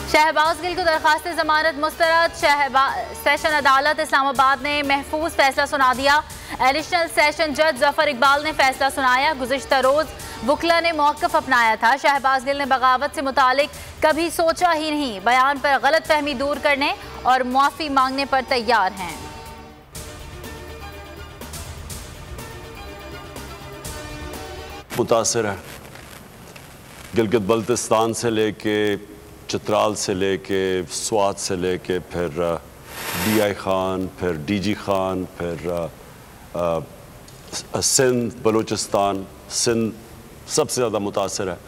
शहबाज गिल को दरखास्त जमानत मुस्तरद। सेशन अदालत इस्लामाबाद ने महफूज फैसला सुना दिया। एडिशनल सेशन जज जफर इकबाल ने फैसला सुनाया। गुज़िश्ता रोज वकला ने मौक़िफ़ अपनाया था। शहबाज गिल ने बगावत से मुतालिक कभी सोचा ही नहीं। बयान पर गलत फहमी दूर करने और मुआफ़ी मांगने पर तैयार हैं। मुतासिर है गिलगित बल्तिस्तान से लेके चित्राल से लेके स्वात से लेके फिर DI खान, फिर DG खान, फिर सिंध बलूचिस्तान, सिंध सबसे ज़्यादा मुतासिर है।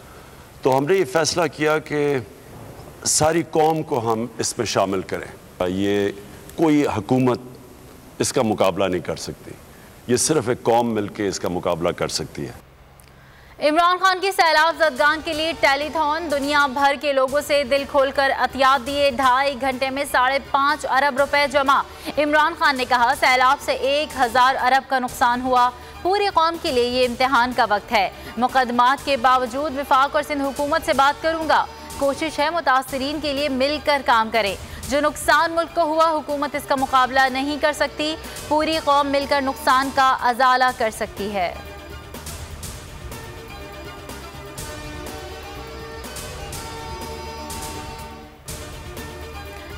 तो हमने ये फ़ैसला किया कि सारी कौम को हम इसमें शामिल करें। ये कोई हुकूमत इसका मुकाबला नहीं कर सकती, ये सिर्फ़ एक कौम मिलके इसका मुकाबला कर सकती है। इमरान खान की सैलाब ज़दगान के लिए टेलीथॉन। दुनिया भर के लोगों से दिल खोलकर अतियात दिए। 2.5 घंटे में 5.5 अरब रुपए जमा। इमरान खान ने कहा सैलाब से 1000 अरब का नुकसान हुआ। पूरी कौम के लिए ये इम्तिहान का वक्त है। मुकदमात के बावजूद वफाक और सिंध हुकूमत से बात करूंगा। कोशिश है मुतासरीन के लिए मिलकर काम करें। जो नुकसान मुल्क को हुआ हुकूमत इसका मुकाबला नहीं कर सकती। पूरी कौम मिलकर नुकसान का अजाला कर सकती है।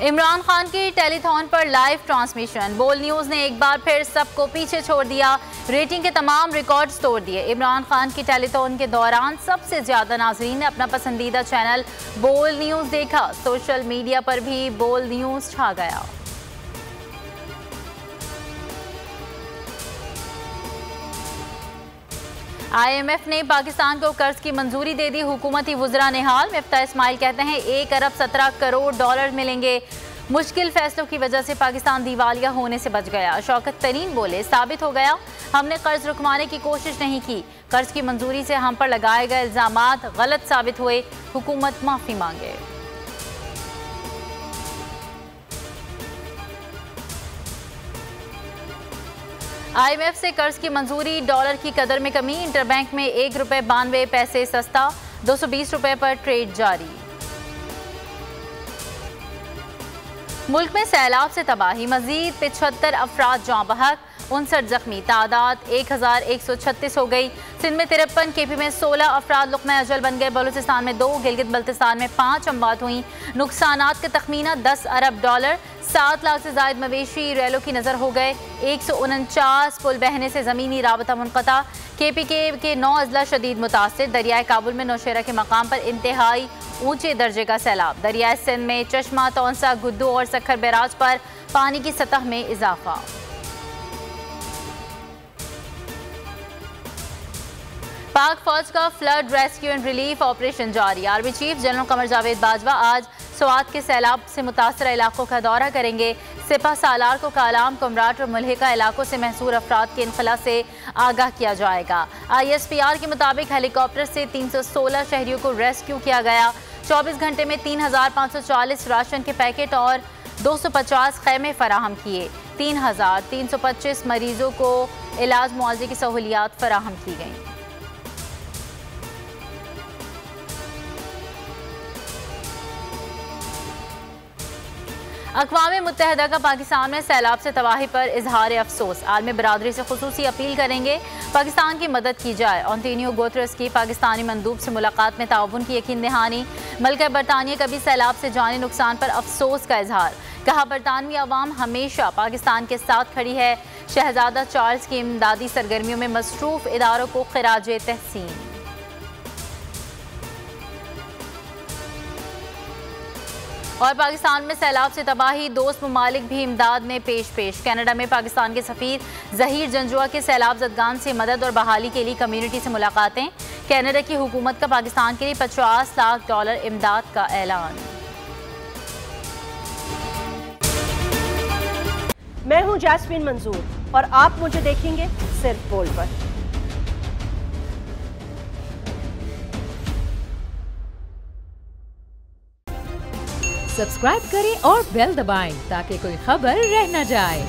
इमरान खान की टेलीथॉन पर लाइव ट्रांसमिशन। बोल न्यूज़ ने एक बार फिर सबको पीछे छोड़ दिया। रेटिंग के तमाम रिकॉर्ड्स तोड़ दिए। इमरान खान की टेलीथॉन के दौरान सबसे ज़्यादा नाजरीन ने अपना पसंदीदा चैनल बोल न्यूज़ देखा। सोशल मीडिया पर भी बोल न्यूज़ छा गया। IMF ने पाकिस्तान को कर्ज की मंजूरी दे दी। हुकूमती वुज़रा ने हाल। मिफ्ता इस्माइल कहते हैं 1 अरब 17 करोड़ डॉलर मिलेंगे। मुश्किल फैसलों की वजह से पाकिस्तान दिवालिया होने से बच गया। शौकत तरीन बोले साबित हो गया हमने कर्ज रुकवाने की कोशिश नहीं की। कर्ज की मंजूरी से हम पर लगाए गए इल्जामात गलत साबित हुए। हुकूमत माफ़ी मांगे। IMF से कर्ज की मंजूरी। डॉलर की कदर में कमी। इंटरबैंक में 1 रुपये 92 पैसे सस्ता। 220 रुपये पर ट्रेड जारी। मुल्क में सैलाब से तबाही। मजीद 75 अफराद जाँ बहक। 59 जख्मी। तादाद 1136 हो गई। सिंध में 53, KP में 16 अफराद लुक़्मा अजल बन गए। बलूचिस्तान में 2, गिलगित बल्तिस्तान में 5 अमवात हुई। नुकसानात का तखमीना 10 अरब डॉलर। 7 लाख से ज़ायद मवेशी रेलों की नज़र हो गए। 149 पुल बहने से ज़मीनी राबता मुनक़ता। KP के 9 अजला शदीद मुतासिर। दरियाए काबुल में नौशेरा के मकाम पर इंतहाई ऊंचे दर्जे का सैलाब। दरियाए सिंध में चश्मा, तौंसा, गुद्दू और सखर बैराज पर पानी की सतह में इजाफा। पाक फौज का flood rescue and relief operation जारी। Army chief general Qamar Javed Bajwa आज स्वात के सैलाब से मुतासर इलाकों का दौरा करेंगे। सिपा सालार को कालाम, कुमराट और मुल्हिका इलाकों से महसूर अफराद के इनखला से आगाह किया जाएगा। ISPR के मुताबिक हेलीकॉप्टर से 316 शहरियों को रेस्क्यू किया गया। 24 घंटे में 3540 राशन के पैकेट और 250 खैमे फराहम किए। 3325 मरीजों को इलाज मुआवजे की सहूलियात फराहम की गई। अक़वाम मुत्तहिदा का पाकिस्तान में सैलाब से तबाही पर इजहार अफसोस। आलमी बरादरी से खुसूसी अपील करेंगे पाकिस्तान की मदद की जाए। एंटोनियो गुतेरेस की पाकिस्तानी मंदूब से मुलाकात में ताउन की यकीन दहानी। मल्का बरतानिया का भी सैलाब से जानी नुकसान पर अफसोस का इजहार। कहा बरतानवी अवाम हमेशा पाकिस्तान के साथ खड़ी है। शहजादा चार्ल्स की इमदादी सरगर्मियों में मसरूफ इदारों को खिराज तहसीन। और पाकिस्तान में सैलाब से तबाही। दोस्त ममालिक भी इमदाद में पेश। कनाडा में पाकिस्तान के सफ़ीर ज़हीर जंजुआ के सैलाब ज़दगान से मदद और बहाली के लिए कम्युनिटी से मुलाकातें। कनाडा की हुकूमत का पाकिस्तान के लिए 50 लाख डॉलर इमदाद का ऐलान। मैं हूं जैस्मीन मंजूर और आप मुझे देखेंगे सिर्फ बोल पर। सब्सक्राइब करें और बेल दबाएं ताकि कोई खबर रह न जाए।